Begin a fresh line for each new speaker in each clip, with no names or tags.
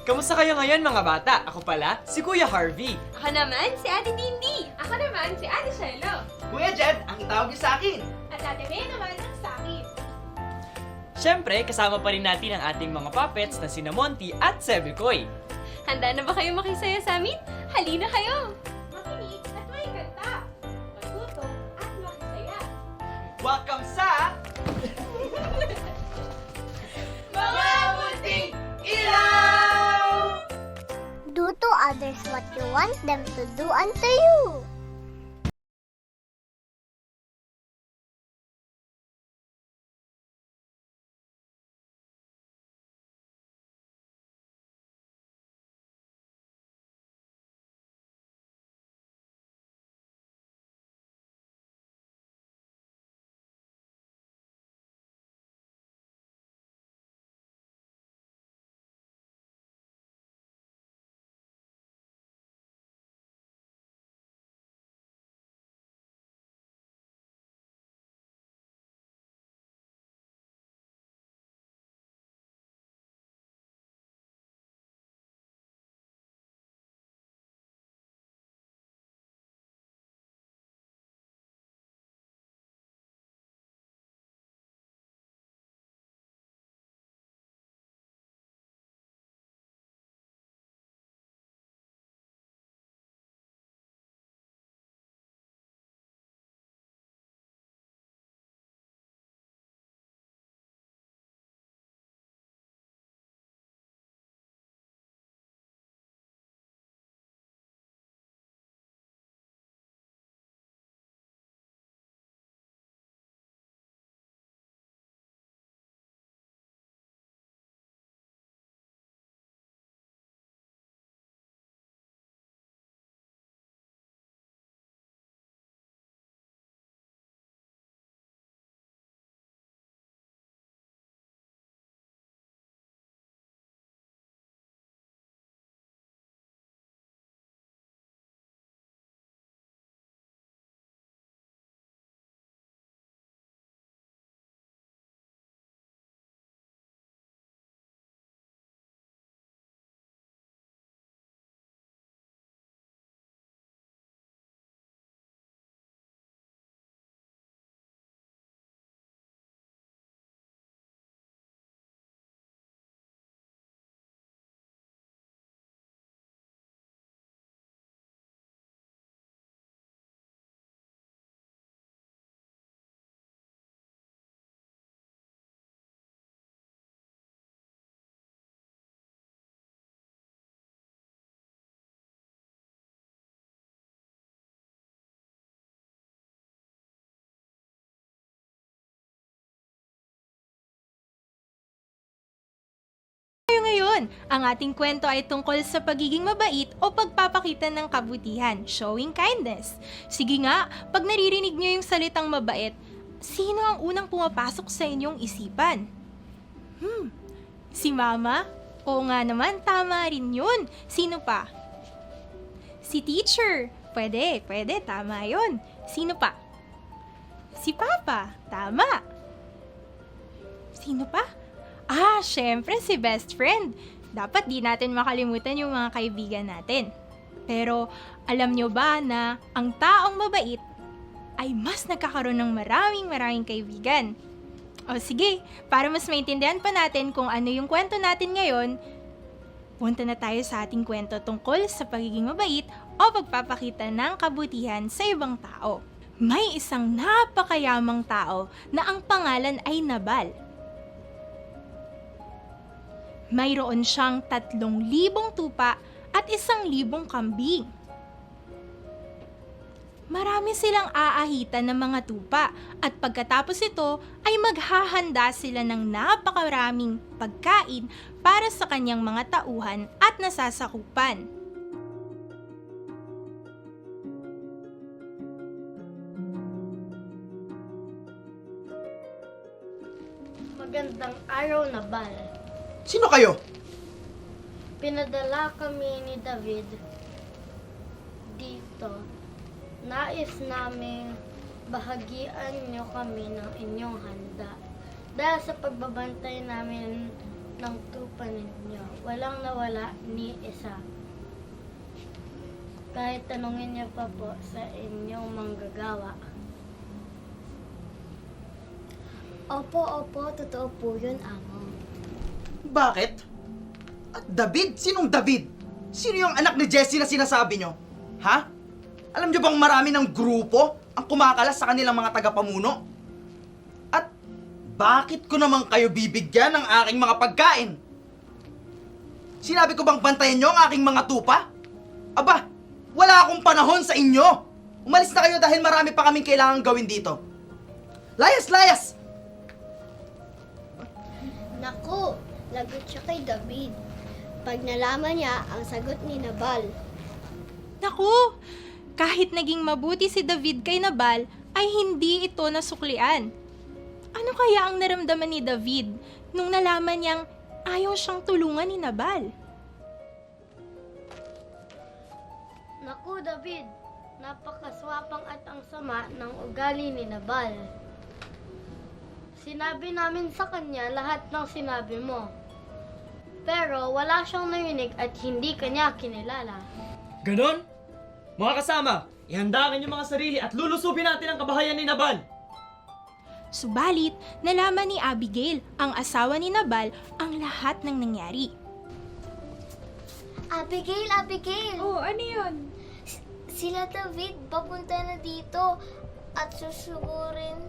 Kamusta kayo ngayon mga bata? Ako pala, si Kuya Harvey.
Ako naman, si Ate Dindi.
Ako naman, si Ate Shelo.
Kuya Jed, ang itawag niyo sa akin.
At Ate May naman ang sa akin.
Siyempre, kasama pa rin natin ang ating mga puppets na sina Monty at Sebekoy.
Handa na ba kayo makisaya sa amin? Halina kayo!
Makinig at may kanta. Matuto at makisaya.
Welcome sa...
Mga munting ilaw!
Do to others what you want them to do unto you.
Ngayon, ang ating kwento ay tungkol sa pagiging mabait o pagpapakita ng kabutihan, showing kindness. Sige nga, pag naririnig niyo yung salitang mabait, sino ang unang pumapasok sa inyong isipan? Si Mama? Oo nga naman, tama rin yun. Sino pa? Si Teacher? Pwede, tama yun. Sino pa? Si Papa? Tama. Sino pa? Syempre si best friend. Dapat di natin makalimutan yung mga kaibigan natin. Pero alam nyo ba na ang taong mabait ay mas nagkakaroon ng maraming kaibigan? O sige, para mas maintindihan pa natin kung ano yung kwento natin ngayon, punta na tayo sa ating kwento tungkol sa pagiging mabait o pagpapakita ng kabutihan sa ibang tao. May isang napakayamang tao na ang pangalan ay Nabal. Mayroon siyang 3,000 tupa at 1,000 kambing. Marami silang aahitan ng mga tupa at pagkatapos ito ay maghahanda sila ng napakaraming pagkain para sa kanyang mga tauhan at nasasakupan.
Magandang araw, Nabal.
Sino kayo?
Pinadala kami ni David dito. Nais namin bahagian niyo kami ng inyong handa. Dahil sa pagbabantay namin
ng tupa ninyo, walang nawala ni isa. Kahit tanungin niyo pa po sa inyong manggagawa.
Opo, totoo po yun, Amo.
Bakit? At David? Sinong David? Sino yung anak ni Jessie na sinasabi nyo? Ha? Alam nyo bang marami ng grupo ang kumakalas sa kanilang mga tagapamuno? At bakit ko naman kayo bibigyan ng aking mga pagkain? Sinabi ko bang bantayan nyo ang aking mga tupa? Aba, wala akong panahon sa inyo! Umalis na kayo dahil marami pa kaming kailangang gawin dito. Layas!
Naku, lagot siya kay David. Pag nalaman niya ang sagot ni Nabal.
Naku! Kahit naging mabuti si David kay Nabal, ay hindi ito nasuklian. Ano kaya ang naramdaman ni David nung nalaman niyang ayaw siyang tulungan ni Nabal?
Naku, David, napakaswapang at ang sama ng ugali ni Nabal. Sinabi namin sa kanya lahat ng sinabi mo. Pero wala siyang narinig at hindi kanya kinilala.
Ganon? Mga kasama, ihanda ang inyong mga sarili at lulusubin natin ang kabahayan ni Nabal.
Subalit, nalaman ni Abigail, ang asawa ni Nabal, ang lahat ng nangyari.
Abigail!
Oh, ano yun?
Sila David, papunta na dito at susugurin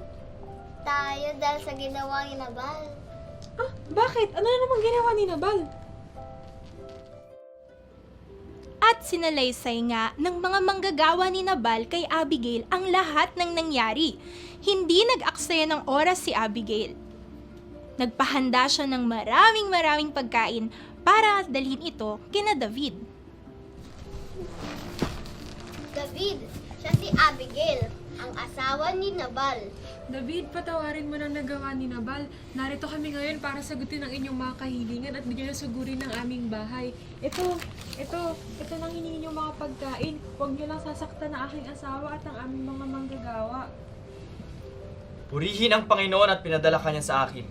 tayo dahil sa ginawa ni Nabal.
Ah, bakit? Ano na naman ginawa ni Nabal?
At sinalaysay nga ng mga manggagawa ni Nabal kay Abigail ang lahat ng nangyari. Hindi nag-aksaya ng oras si Abigail. Nagpahanda siya ng maraming pagkain para dalhin ito kina David.
David, siya si Abigail, ang asawa ni Nabal.
David, patawarin mo na nagawa ni Nabal. Narito kami ngayon para sagutin ang inyong mga kahilingan at bigyan na sugurin ng aming bahay. Ito nang hiningi niyong mga pagkain. Huwag niyo lang sasaktan ang aking asawa at ang aming mga manggagawa.
Purihin ang Panginoon at pinadala ka niya sa akin.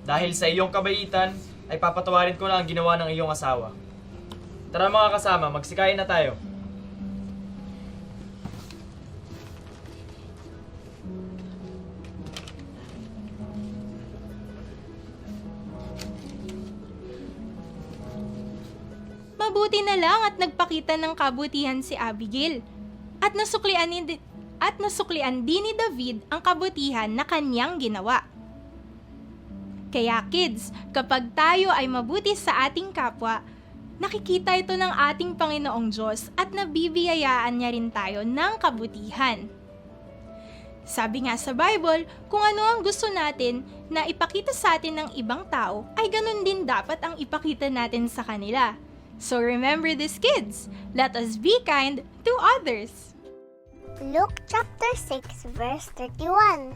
Dahil sa iyong kabaitan, ay papatawarin ko na ang ginawa ng iyong asawa. Tara mga kasama, magsikain na tayo.
Mabuti na lang at nagpakita ng kabutihan si Abigail. At nasuklian din ni David ang kabutihan na kanyang ginawa. Kaya kids, kapag tayo ay mabuti sa ating kapwa, nakikita ito ng ating Panginoong Diyos at nabibiyayaan niya rin tayo ng kabutihan. Sabi nga sa Bible, kung ano ang gusto natin na ipakita sa atin ng ibang tao, ay ganun din dapat ang ipakita natin sa kanila. So remember this, kids. Let us be kind to others.
Luke chapter 6 verse 31.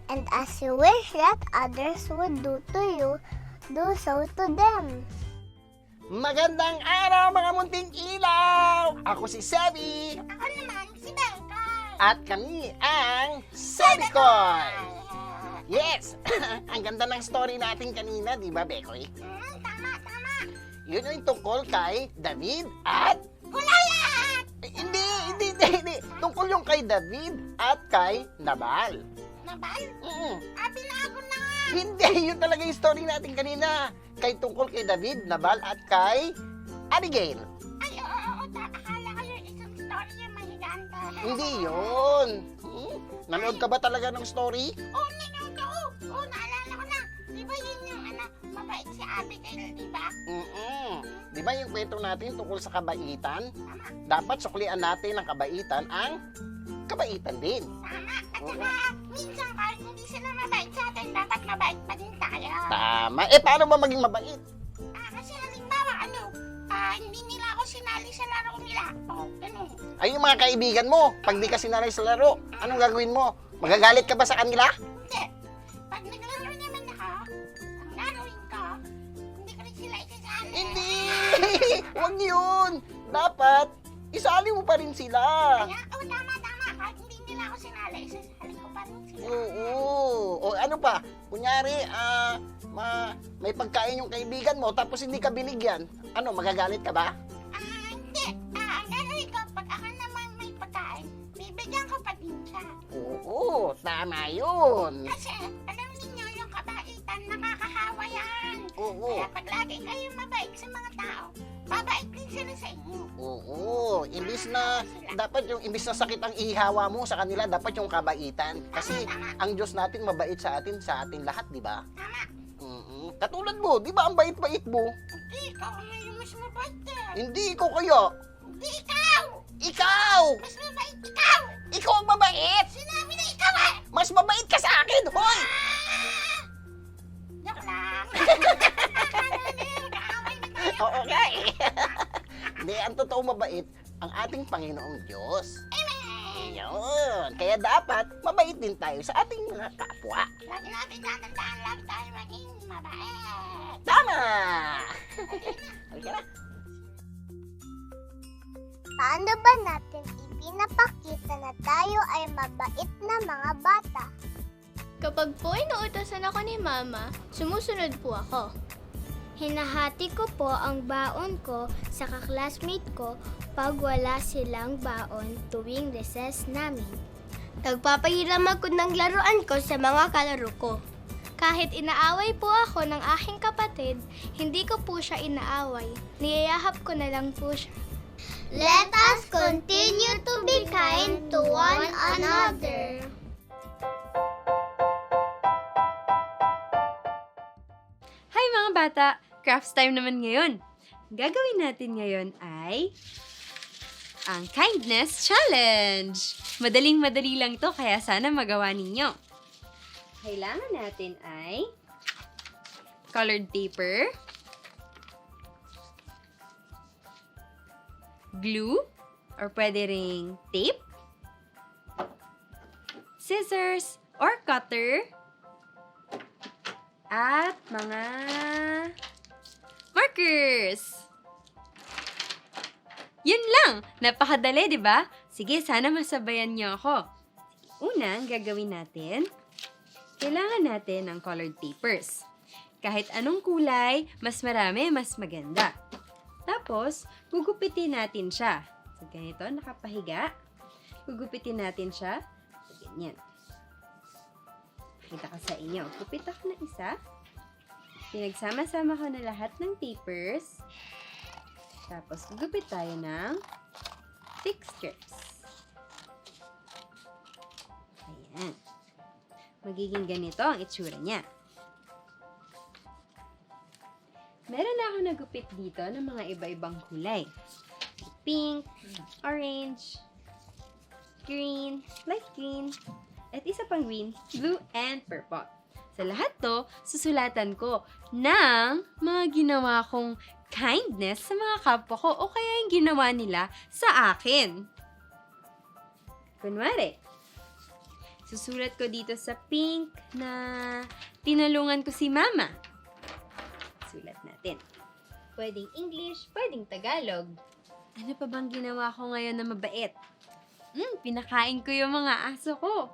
And as you wish that others would do to you, do so to them.
Magandang araw mga munting ilaw! Ako si Sebi!
Ako naman, si Bangkay.
At kami ang Sebikoy! Yes! Ang ganda ng story natin kanina, di ba, Bekoy?
Tama.
Yun yung tungkol kay David at...
Goliath!
Hindi. Tungkol yung kay David at kay Nabal.
Nabal?
Mm.
Binago na nga.
Hindi, yun talaga yung story natin kanina. Kay tungkol kay David, Nabal at kay Abigail.
Ay, oo. Akala ko yung isang story yung mahiganta.
Hindi yun. Nanood ka ba talaga ng story?
Oo, nanood ako. Oo, naalala ko na. Di ba yun yung mabait si Abigail, di ba?
Di ba yung kwento natin tungkol sa kabaitan? Dapat suklian natin ang kabaitan ang kabaitan din.
Tama. At saka, minsan kahit hindi sila mabait sa atin, dapat mabait pa din tayo.
Tama. Paano ba maging mabait?
Kasi halimbawa, hindi nila ako sinali sa laro nila. Ganun.
Ay, yung mga kaibigan mo, pag di ka sinalay sa laro, anong gagawin mo? Magagalit ka ba sa kanila?
Hindi. Pag naglaro naman ako, ang laruin ko, hindi ko rin sila ikasali.
Hindi! Huwag yun! Dapat, isali mo pa rin sila.
Tama. Kahit hindi nila ako sinali, isasali ko pa rin sila.
Oo. O ano pa? Kunyari, may pagkain yung kaibigan mo tapos hindi ka binigyan. Ano, magagalit ka ba?
Hindi. Ang gagawin ko, pag ako naman may pagkain, bibigyan ko pa din siya.
Oo, tama yun.
Kasi, alam niyo yung kabaitan, nakakahawa yan.
Oo.
Kaya pag lagi kayong mabait sa mga tao, babait din sila sa inyo.
Oo, imbis na sakit ang ihawa mo sa kanila, dapat yung kabaitan. Kasi ang Diyos natin mabait sa atin lahat, di ba?
Tama.
Katulad mo, di ba ang bait-bait mo?
Hindi, ikaw na yung mas mabait eh.
Hindi ikaw kaya.
Hindi ikaw!
Ikaw!
Mas mabait ikaw!
Ikaw ang mabait!
Sinabi na ikaw eh!
Mas mabait ka sa akin, hoy!
Joke lang! Kaaway na tayo!
Oo nga eh. Hindi, ang totoo mabait, ang ating Panginoong Diyos.
Amen!
Yun. Kaya dapat, mabait din tayo sa ating mga kapwa.
Lagi natin tatandaan, lagi tayo maging mabait!
Tama! Halika na.
Paano ba natin ipinapakita na tayo ay mabait na mga bata?
Kapag po inuutosan ako ni Mama, sumusunod po ako. Hinahati ko po ang baon ko sa kaklasmate ko pag wala silang baon tuwing recess namin. Nagpapahiram ako ng laruan ko sa mga kalaro ko. Kahit inaaway po ako ng aking kapatid, hindi ko po siya inaaway. Niyayahap ko na lang po siya.
Let us continue to be kind to one another.
Hi mga bata! Crafts time naman ngayon. Ang gagawin natin ngayon ay ang Kindness Challenge. Madaling-madali lang to, kaya sana magawa ninyo. Kailangan natin ay colored paper, glue, or pwede ring tape, scissors or cutter, at mga markers. Yun lang! Napakadali, di ba? Sige, sana masabayan niyo ako. Una, ang gagawin natin, kailangan natin ng colored papers. Kahit anong kulay, mas marami, mas maganda. Tapos, gugupitin natin siya. So, ganito, nakapahiga. Gugupitin natin siya. So, ganyan. Kita ka sa inyo. Gupit ako ng isa. Pinagsama-sama ko na lahat ng papers. Tapos, gugupit tayo ng thick strips. Ayan. Magiging ganito ang itsura niya. Meron na ako nagupit dito ng mga iba-ibang kulay. Pink, orange, green, light green, at isa pang green, blue, and purple. Sa lahat to, susulatan ko ng mga ginawa kong kindness sa mga kapwa ko o kaya yung ginawa nila sa akin. Kunwari, susulat ko dito sa pink na tinulungan ko si Mama. Sulat natin. Pwedeng English, pwedeng Tagalog. Ano pa bang ginawa ko ngayon na mabait? Pinakain ko yung mga aso ko.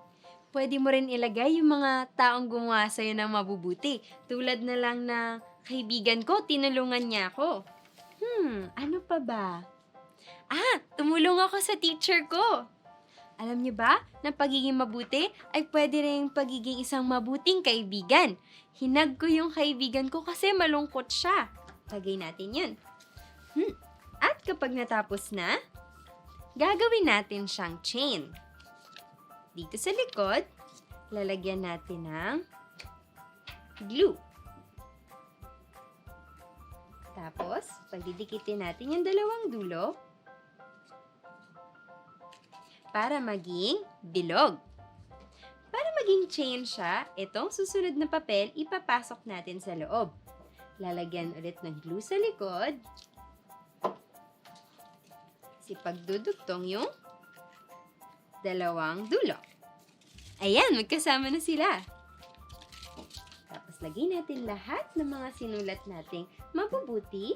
Pwede mo rin ilagay yung mga taong gumawa sa'yo ng mabubuti. Tulad na lang na kaibigan ko, tinulungan niya ako. Ano pa ba? Tumulong ako sa teacher ko. Alam niyo ba, na pagiging mabuti ay pwede rin pagiging isang mabuting kaibigan. Hinag ko yung kaibigan ko kasi malungkot siya. Lagay natin yun. At kapag natapos na, gagawin natin siyang chain. Dito sa likod, lalagyan natin ng glue. Tapos, pagdidikitin natin yung dalawang dulo para maging bilog. Para maging chain siya, itong susunod na papel, ipapasok natin sa loob. Lalagyan ulit ng glue sa likod. Kasi pagdudugtong yung dalawang dulo. Ayan, magkasama na sila. Tapos lagay natin lahat ng mga sinulat nating mabubuti.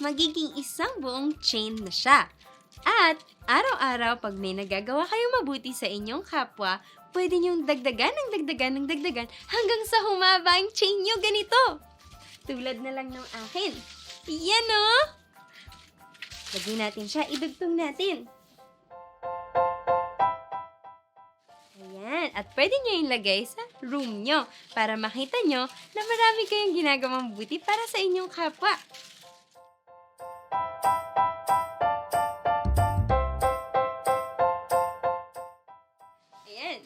magiging isang buong chain na siya. At araw-araw pag may nagagawa kayong mabuti sa inyong kapwa, pwede niyong dagdagan hanggang sa humaba ang chain niyo ganito. Tulad na lang ng akin. Yan o! Lagyan natin siya, idugtong natin. Ayan, at pwede nyo ilagay sa room nyo para makita nyo na marami kayong ginagawang mabuti para sa inyong kapwa. Ayan.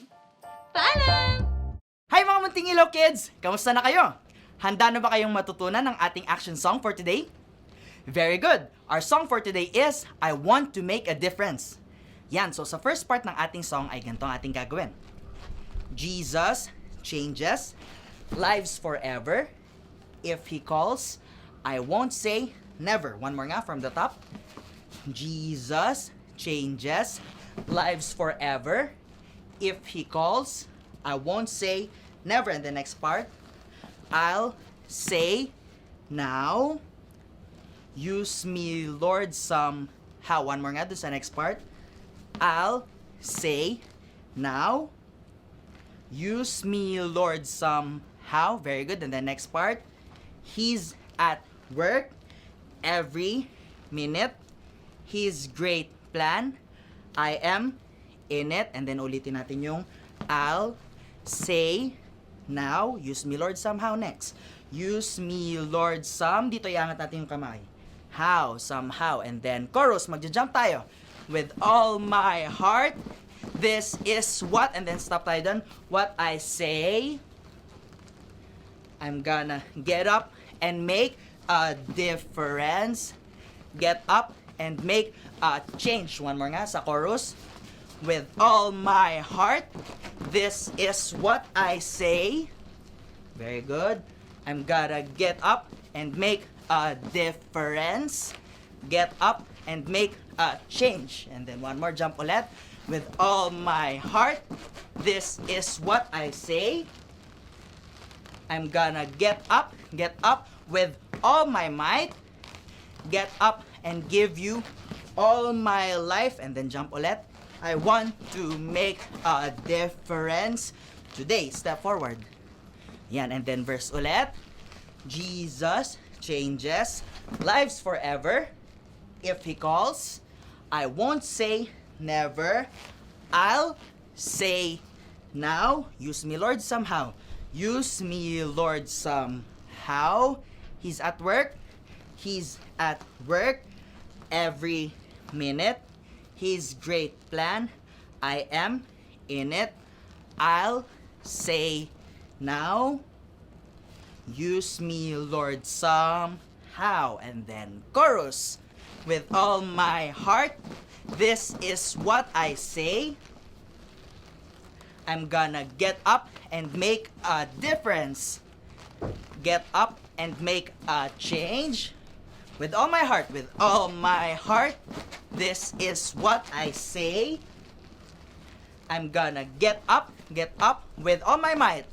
Paalam!
Hi mga munting ilaw kids! Kamusta na kayo? Handa na ba kayong matutunan ng ating action song for today? Very good! Our song for today is, I Want to Make a Difference. Yan, so sa first part ng ating song ay ganito ang ating gagawin. Jesus changes lives forever. If He calls, I won't say never. One more nga from the top. Jesus changes lives forever. If He calls, I won't say never. And the next part, I'll say now. Use me, Lord, somehow. One more nga doon sa next part. I'll say now. Use me, Lord, somehow. Very good. And the next part, He's at work every minute. His great plan, I am in it. And then ulitin natin yung I'll say now. Use me, Lord, somehow. Next. Use me, Lord, dito iangat natin yung kamay. How, somehow. And then chorus, magja-jump tayo. With all my heart, this is what, and then stop tayo dun, what I say. I'm gonna get up and make a difference. Get up and make a change. One more nga sa chorus. With all my heart, this is what I say. Very good. I'm gonna get up and make a difference. Get up and make a change. And then one more jump ulit. With all my heart, this is what I say. I'm gonna get up with all my might. Get up and give you all my life. And then jump ulit. I want to make a difference today. Step forward. Yan, and then verse ulit. Jesus changes lives forever. If He calls, I won't say never. I'll say now. Use me, Lord, somehow. Use me, Lord, somehow. He's at work. He's at work every minute. His great plan, I am in it. I'll say now. Use me, Lord, somehow. And then chorus. With all my heart, this is what I say. I'm gonna get up and make a difference. Get up and make a change. With all my heart, this is what I say. I'm gonna get up with all my might.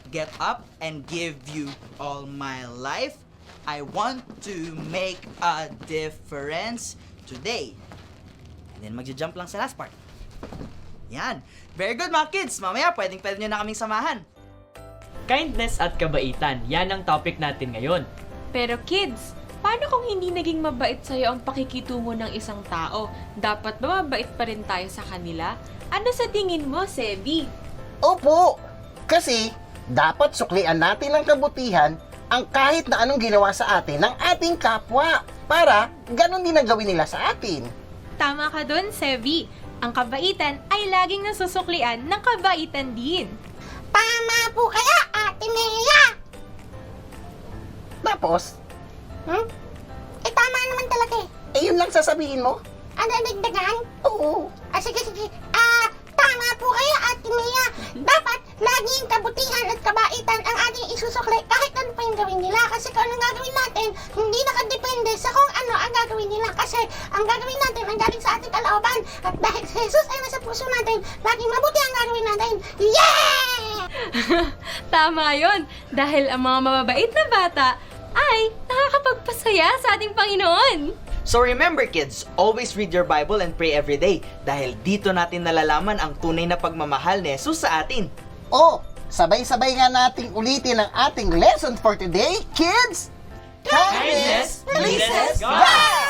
Get up and give you all my life. I want to make a difference today. And then magja-jump lang sa last part. Yan. Very good mga kids. Mamaya pwede nyo na kaming samahan.
Kindness at kabaitan, yan ang topic natin ngayon.
Pero kids, paano kung hindi naging mabait sa'yo ang pakikitungo ng isang tao? Dapat ba mabait pa rin tayo sa kanila? Ano sa tingin mo, Sebi?
Opo, kasi dapat suklian natin ng kabutihan ang kahit na anong ginawa sa atin ng ating kapwa para ganun din ang gawin nila sa atin.
Tama ka dun, Sevi. Ang kabaitan ay laging nasusuklian ng kabaitan din.
Tama po kaya, Ate Nea!
Tapos,
Tama naman talaga eh.
yun lang sasabihin mo?
Ano, dagdagan?
Oo.
Sige. Tama po kayo, Ate Mia. Dapat laging kabutihan at kabaitan ang ating isusukli kahit ano pa yung gawin nila. Kasi kung anong gagawin natin, hindi nakadepende sa kung ano ang gagawin nila. Kasi ang gagawin natin ang galing sa ating kalooban. At dahil si Jesus ay nasa puso natin, laging mabuti ang gagawin natin. Yeah!
Tama yon. Dahil ang mga mababait na bata,
ay nakakapagpasaya sa ating Panginoon.
So remember kids, always read your Bible and pray every day dahil dito natin nalalaman ang tunay na pagmamahal ni Jesus sa atin.
Oh, sabay-sabay nga nating ulitin ang ating lesson for today, kids!
Kindness pleases God!